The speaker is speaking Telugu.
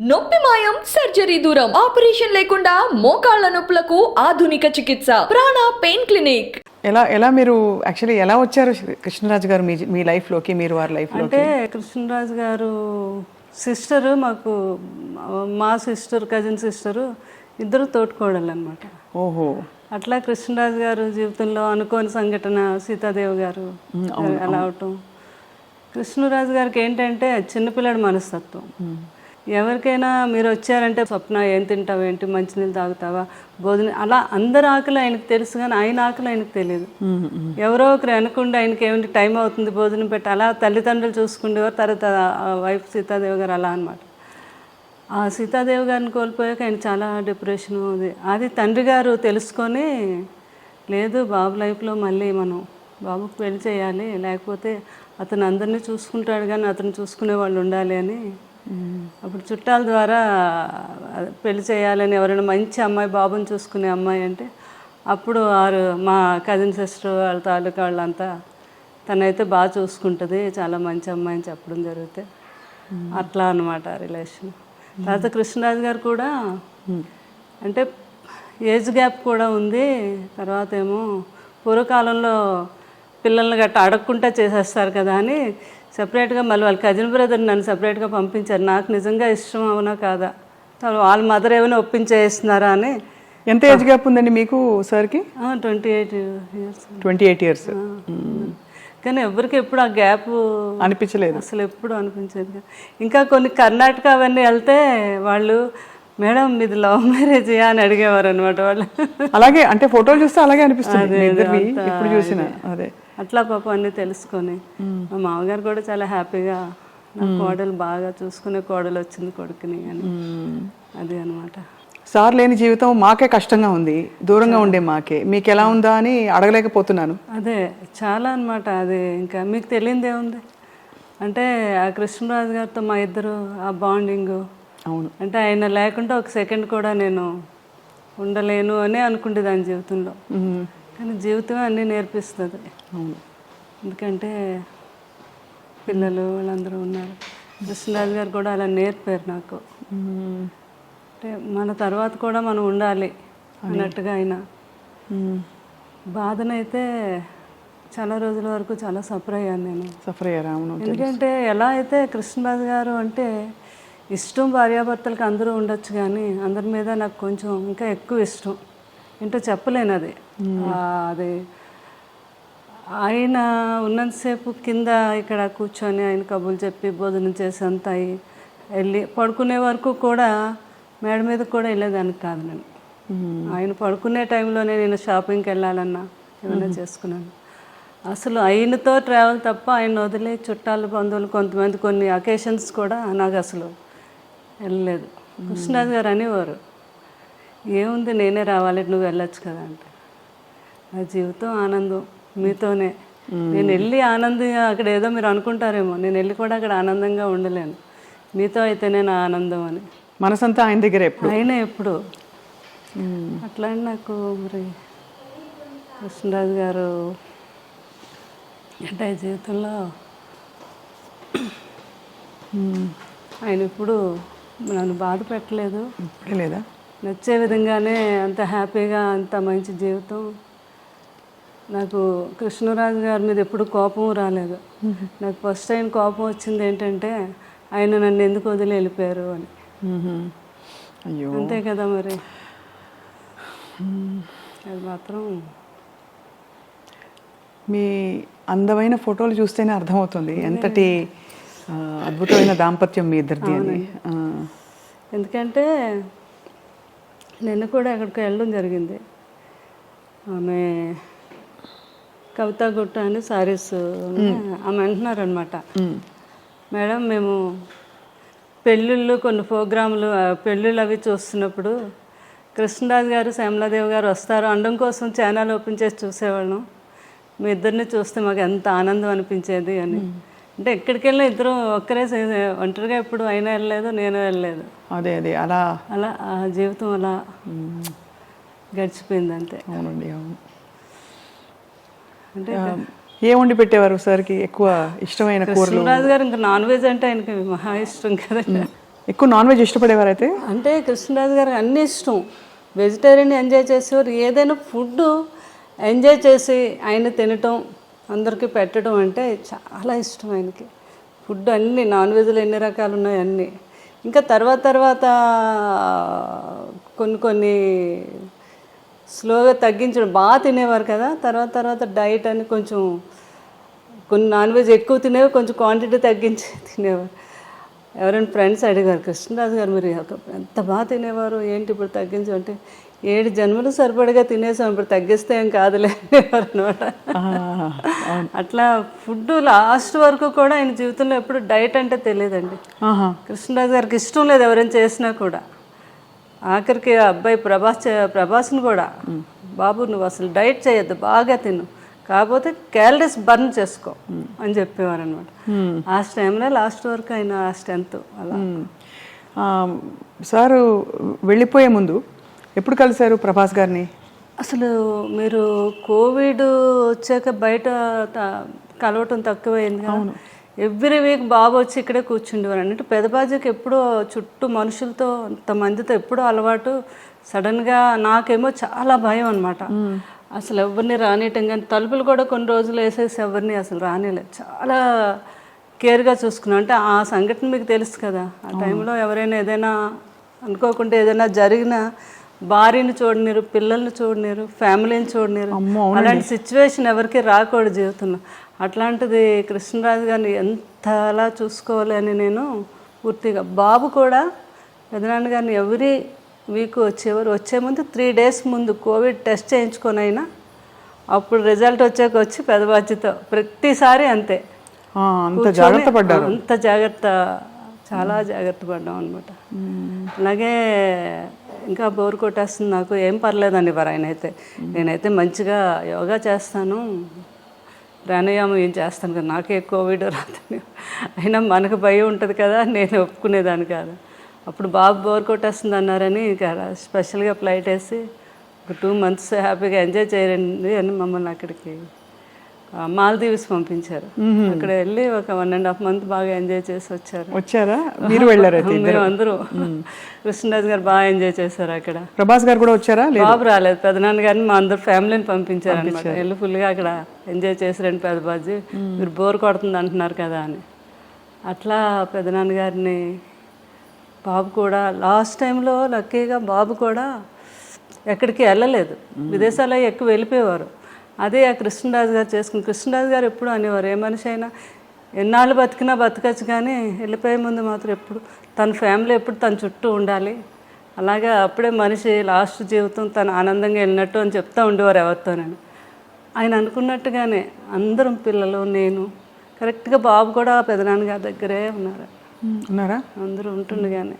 నొప్పి మాయం సర్జరీ దూరం ఆపరేషన్ లేకుండా మోకాళ్ల నొప్పులకు ఆధునిక చికిత్స ప్రాణ పెయిన్ క్లినిక్. ఎలా మీరు యాక్చువల్లీ ఎలా వచ్చారు కృష్ణరాజు గారు మీ లైఫ్లోకి, మీరు వారి లైఫ్లో? అంటే కృష్ణరాజు గారు సిస్టరు, మాకు మా సిస్టర్, కజిన్ సిస్టరు ఇద్దరు తోటికోడలు అనమాట. ఓహో. అట్లా కృష్ణరాజు గారు జీవితంలో అనుకోని సంఘటన సీతాదేవి గారు అలా అవటం. కృష్ణరాజు గారికి ఏంటంటే చిన్నపిల్లడి మనస్తత్వం. ఎవరికైనా మీరు వచ్చారంటే స్వప్న ఏం తింటావు, ఏంటి మంచినీళ్ళు తాగుతావా, భోజనం, అలా అందరి ఆకలి ఆయనకు తెలుసు కానీ ఆయన ఆకలి ఆయనకు తెలియదు. ఎవరో ఒకరు అనుకుంటే ఆయనకి ఏమిటి టైం అవుతుంది భోజనం పెట్టి అలా తల్లిదండ్రులు చూసుకునేవారు. తర్వాత వైఫ్ సీతాదేవి గారు అలా అనమాట. ఆ సీతాదేవి గారిని కోల్పోయాక ఆయన చాలా డిప్రెషన్ అది తండ్రి గారు తెలుసుకొని, లేదు బాబు లైఫ్లో మళ్ళీ మనం బాబుకు పెళ్లి చేయాలి, లేకపోతే అతను అందరినీ చూసుకుంటాడు కానీ అతను చూసుకునే వాళ్ళు ఉండాలి అని అప్పుడు చుట్టాల ద్వారా పెళ్లి చేయాలని, ఎవరైనా మంచి అమ్మాయి బాబుని చూసుకునే అమ్మాయి అంటే అప్పుడు మా కజిన్ సిస్టర్ వాళ్ళ తాలూకా వాళ్ళంతా తనైతే బాగా చూసుకుంటుంది, చాలా మంచి అమ్మాయి అని చెప్పడం జరిగితే అట్లా అనమాట రిలేషన్. తర్వాత కృష్ణరాజు గారు కూడా అంటే ఏజ్ గ్యాప్ కూడా ఉంది. తర్వాత ఏమో పూర్వకాలంలో పిల్లల్ని గట్ట అడగకుండా చేసేస్తారు కదా అని సపరేట్గా మళ్ళీ వాళ్ళ కజిన్ బ్రదర్ నన్ను సపరేట్గా పంపించారు. నాకు నిజంగా ఇష్టం అవునా కాదా, వాళ్ళ మదర్ ఏమైనా ఒప్పించేస్తున్నారా అని. ఎంత ఏజ్ గ్యాప్ ఉందండి మీకు సార్కి? 28 years. 28 years. కానీ ఎవరికి ఎప్పుడు ఆ గ్యాప్ అనిపించలేదు, అసలు ఎప్పుడు అనిపించేది. ఇంకా కొన్ని కర్ణాటక అవన్నీ వెళ్తే వాళ్ళు, మేడం మీది లవ్ మ్యారేజ్ అని అడిగేవారు అనమాట వాళ్ళు. అలాగే అంటే ఫోటోలు చూస్తే అలాగే అనిపిస్తుంది ఇప్పుడు చూసిన. అదే అట్లా పాపం అన్నీ తెలుసుకొని మా మామగారు కూడా చాలా హ్యాపీగా నా కోడలు బాగా చూసుకునే కోడలు వచ్చింది కొడుకుని అని. అది అనమాట. సార్ లేని జీవితం మాకే కష్టంగా ఉంది, దూరంగా ఉండే మాకే. మీకు ఎలా ఉందా అని అడగలేకపోతున్నాను. అదే చాలా అనమాట. అది ఇంకా మీకు తెలియదే ఉంది అంటే ఆ కృష్ణరాజు గారితో మా ఇద్దరు ఆ బాండింగ్. అవును. అంటే ఆయన లేకుండా ఒక సెకండ్ కూడా నేను ఉండలేను అని అనుకుంటే దాని జీవితంలో. కానీ జీవితమే అన్నీ నేర్పిస్తుంది. అవును. ఎందుకంటే పిల్లలు వాళ్ళందరూ ఉన్నారు. కృష్ణరాజు గారు కూడా అలా నేర్పారు నాకు. అంటే మన తర్వాత కూడా మనం ఉండాలి అన్నట్టుగా ఆయన. బాధనైతే చాలా రోజుల వరకు చాలా సఫర్ అయ్యాను నేను. సఫర్ అయ్యారా? అవును. ఎందుకంటే ఎలా అయితే కృష్ణరాజు గారు అంటే ఇష్టం భార్యాభర్తలకు అందరూ ఉండొచ్చు కానీ అందరి మీద నాకు కొంచెం ఇంకా ఎక్కువ ఇష్టం. ఏంటో చెప్పలేను అది. అది ఆయన ఉన్నంతసేపు కింద ఇక్కడ కూర్చొని ఆయన కబుర్లు చెప్పి భోజనం చేసి అంతా వెళ్ళి పడుకునే వరకు కూడా మేడ మీద కూడా వెళ్ళేదానికి కాదు నేను. ఆయన పడుకునే టైంలోనే నేను షాపింగ్కి వెళ్ళాలన్నా ఏమైనా చేసుకున్నాను. అసలు ఆయనతో ట్రావెల్ తప్ప ఆయన వదిలే చుట్టాలు బంధువులు కొంతమంది కొన్ని అకేషన్స్ కూడా నాకు అసలు వెళ్ళలేదు. కృష్ణరాజు గారు అనేవారు, ఏముంది నేనే రావాలి నువ్వు వెళ్ళొచ్చు కదా అంటే. నా జీవితం ఆనందం మీతోనే. నేను వెళ్ళి ఆనందంగా అక్కడ ఏదో మీరు అనుకుంటారేమో, నేను వెళ్ళి కూడా అక్కడ ఆనందంగా ఉండలేను, మీతో అయితేనే నా ఆనందం అని. మనసంతా ఆయన దగ్గర ఎప్పుడు, ఆయనే ఎప్పుడు. అట్లా నాకు మరి కృష్ణరాజు గారు అంటే జీవితంలో ఆయన ఇప్పుడు నన్ను బాధ పెట్టలేదు. లేదా నచ్చే విధంగానే అంత హ్యాపీగా అంత మంచి జీవితం. నాకు కృష్ణరాజు గారి మీద ఎప్పుడు కోపం రాలేదు. నాకు ఫస్ట్ టైం కోపం వచ్చింది ఏంటంటే ఆయన నన్ను ఎందుకు వదిలి వెళ్ళిపోయారు అని. అయ్యో, అంతే కదా మరి. అది మాత్రం మీ అందమైన ఫోటోలు చూస్తేనే అర్థమవుతుంది ఎంతటి అద్భుతమైన దాంపత్యం మీ ఇద్దరిది అని. ఎందుకంటే నిన్న కూడా ఎక్కడికి వెళ్ళడం జరిగింది. ఆమె కవితా గుట్ట అని సారీస్ ఆమె అంటున్నారనమాట, మేడం మేము పెళ్ళిళ్ళు కొన్ని ప్రోగ్రాములు పెళ్ళిళ్ళు అవి చూస్తున్నప్పుడు కృష్ణరాజు గారు శ్యామలాదేవి గారు వస్తారు అనడం కోసం ఛానల్ ఓపెన్ చేసి చూసేవాళ్ళం. మీ ఇద్దరిని చూస్తే మాకు ఎంత ఆనందం అనిపించేది అని. అంటే ఎక్కడికి వెళ్ళినా ఇద్దరు ఒక్కరే, ఒంటరిగా ఎప్పుడు అయినా వెళ్ళలేదు, నేను వెళ్ళలేదు. అదే అదే అలా అలా ఆ జీవితం అలా గడిచిపోయింది అంతే. అవునండి, అవును. అంటే ఏ వండి పెట్టేవారు సార్కి ఎక్కువ ఇష్టమైన కూరలు? కృష్ణరాజు గారు ఇంకా నాన్ వెజ్ అంటే ఆయనకి మహా ఇష్టం కదా. ఎక్కువ నాన్ వెజ్ ఇష్టపడేవారైతే? అంటే కృష్ణరాజు గారికి అన్నీ ఇష్టం. వెజిటేరియన్ ఎంజాయ్ చేసేవారు. ఏదైనా ఫుడ్ ఎంజాయ్ చేసి ఆయన తినటం, అందరికీ పెట్టడం అంటే చాలా ఇష్టం ఆయనకి. ఫుడ్ అన్నీ నాన్ వెజ్లో ఎన్ని రకాలు ఉన్నాయి అన్నీ. ఇంకా తర్వాత కొన్ని స్లోగా తగ్గించడం. బాగా తినేవారు కదా, తర్వాత డైట్ అని కొంచెం కొన్ని నాన్ వెజ్ ఎక్కువ తినేవి, కొంచెం క్వాంటిటీ తగ్గించి తినేవారు. ఎవరైనా ఫ్రెండ్స్ అడిగారు, కృష్ణరాజు గారు మీరు ఎంత బాగా తినేవారు, ఏంటి ఇప్పుడు తగ్గించమంటే 7 జన్మలు సరిపడగా తినేసాం, ఇప్పుడు తగ్గిస్తే ఏం కాదులే అనేవారు అనమాట. అట్లా ఫుడ్ లాస్ట్ వరకు కూడా ఆయన జీవితంలో ఎప్పుడు డైట్ అంటే తెలియదండి. కృష్ణరాజు గారికి ఇష్టం లేదు ఎవరైనా చేసినా కూడా. ఆఖరికి ఆ అబ్బాయి ప్రభాస్ని కూడా, బాబు నువ్వు అసలు డైట్ చేయొద్దు, బాగా తిను, కాకపోతే క్యాలరీస్ బర్న్ చేసుకో అని చెప్పేవారు అనమాట. ఆ టైంలో లాస్ట్ వరకు ఆయన ఆ స్ట్రెంత్ అలా. సారు వెళ్ళిపోయే ముందు ఎప్పుడు కలిశారు ప్రభాస్ గారిని? అసలు మీరు కోవిడ్ వచ్చాక బయట కలవటం తక్కువైంది. ఎవ్రీ వీక్ బాబు వచ్చి ఇక్కడే కూర్చుండేవారు. అంటే పెదబాజీకి ఎప్పుడో చుట్టూ మనుషులతో అంతమందితో ఎప్పుడో అలవాటు. సడన్గా నాకేమో చాలా భయం అనమాట. అసలు ఎవరిని రానియటం కానీ, తలుపులు కూడా కొన్ని రోజులు వేసేసి ఎవరిని అసలు రానిలేదు. చాలా కేర్గా చూసుకున్నాం. అంటే ఆ సంఘటన మీకు తెలుసు కదా, ఆ టైంలో ఎవరైనా ఏదైనా అనుకోకుండా ఏదైనా జరిగినా భార్యని చూడలేరు, పిల్లల్ని చూడలేరు, ఫ్యామిలీని చూడలేరు. అలాంటి సిచ్యువేషన్ ఎవరికి రాకూడదు జీవితంలో. అట్లాంటిది కృష్ణరాజు గారిని ఎంతలా చూసుకోవాలి అని నేను పూర్తిగా. బాబు కూడా పెదనాన్న గారిని ఎవ్రీ వీక్ వచ్చేవారు. వచ్చే ముందు 3 days ముందు కోవిడ్ టెస్ట్ చేయించుకొని అయినా అప్పుడు రిజల్ట్ వచ్చాక వచ్చి పెదబాధ్యతో ప్రతిసారి అంతే. అంత జాగ్రత్త పడ్డారు. అంత జాగ్రత్త, చాలా జాగ్రత్త పడ్డాం అనమాట. అలాగే ఇంకా బోర్ కొట్టేస్తుంది నాకు, ఏం పర్లేదండి వారు ఆయన అయితే. నేనైతే మంచిగా యోగా చేస్తాను, ప్రాణాయామం ఏం చేస్తాను కదా, నాకే కోవిడ్ రాదని. అయినా మనకు భయం ఉంటుంది కదా, నేను ఒప్పుకునేదాన్ని కాదు. అప్పుడు బాబు బోర్ కొట్టేస్తుంది అన్నారని ఇక స్పెషల్గా ఫ్లైట్ వేసి ఒక 2 months హ్యాపీగా ఎంజాయ్ చేయండి అని మమ్మల్ని అక్కడికి మాల్దీవ్స్ పంపించారు. అక్కడ వెళ్ళి ఒక 1.5 month బాగా ఎంజాయ్ చేసి వచ్చారా? మీరు వెళ్ళారు? మేము అందరూ. కృష్ణరాజు గారు బాగా ఎంజాయ్ చేశారు అక్కడ. ప్రభాస్ గారు కూడా వచ్చారా? బాబు రాలేదు, పెదనాన్న గారిని మా అందరు ఫ్యామిలీని పంపించారు అనమాట. వెళ్ళి ఫుల్గా అక్కడ ఎంజాయ్ చేసారండి పెదబాజీ. మీరు బోర్ కొడుతుంది అంటున్నారు కదా అని. అట్లా పెదనాన్న గారిని, బాబు కూడా లాస్ట్ టైంలో లక్కీగా బాబు కూడా ఎక్కడికి వెళ్ళలేదు, విదేశాల్లో ఎక్కువ వెళ్ళిపోయేవారు. అదే ఆ కృష్ణరాజు గారు చేసుకుని. కృష్ణరాజు గారు ఎప్పుడు అనేవారు, ఏ మనిషి అయినా ఎన్నాళ్ళు బతికినా బతకచ్చు, కానీ వెళ్ళిపోయే ముందు మాత్రం ఎప్పుడు తన ఫ్యామిలీ ఎప్పుడు తన చుట్టూ ఉండాలి. అలాగే అప్పుడే మనిషి లాస్ట్ జీవితం తను ఆనందంగా వెళ్ళినట్టు అని చెప్తూ ఉండేవారు ఎవరితోనని. ఆయన అనుకున్నట్టుగానే అందరం పిల్లలు, నేను కరెక్ట్గా బాబు కూడా పెదనాన్న గారి దగ్గరే ఉన్నారా ఉన్నారా? అందరూ ఉంటుండగానే.